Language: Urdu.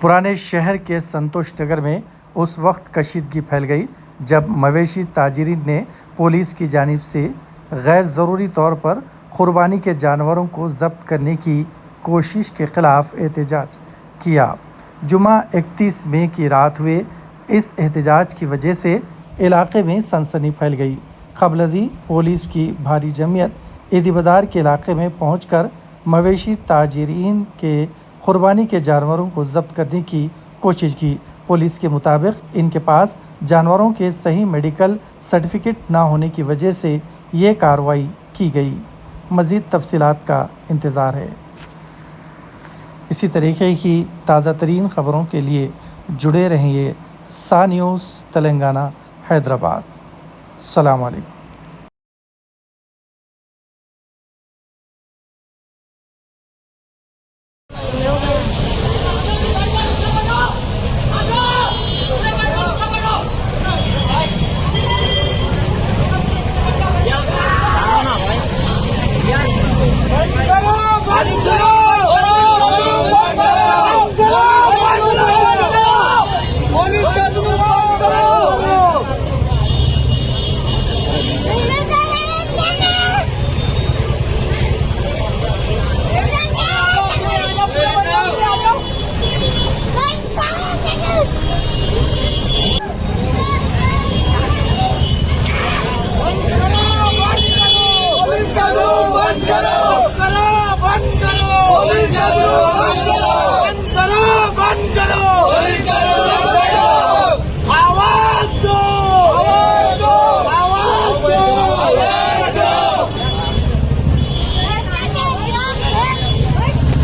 پرانے شہر کے سنتوش نگر میں اس وقت کشیدگی پھیل گئی جب مویشی تاجرین نے پولیس کی جانب سے غیر ضروری طور پر قربانی کے جانوروں کو ضبط کرنے کی کوشش کے خلاف احتجاج کیا۔ جمعہ 31 مئی کی رات ہوئے اس احتجاج کی وجہ سے علاقے میں سنسنی پھیل گئی۔ قبل ازیں پولیس کی بھاری جمعیت عیدی بازار کے علاقے میں پہنچ کر مویشی تاجرین کے قربانی کے جانوروں کو ضبط کرنے کی کوشش کی۔ پولیس کے مطابق ان کے پاس جانوروں کے صحیح میڈیکل سرٹیفکیٹ نہ ہونے کی وجہ سے یہ کارروائی کی گئی۔ مزید تفصیلات کا انتظار ہے۔ اسی طریقے کی تازہ ترین خبروں کے لیے جڑے رہیے سا نیوز تلنگانہ حیدرآباد۔ السلام علیکم۔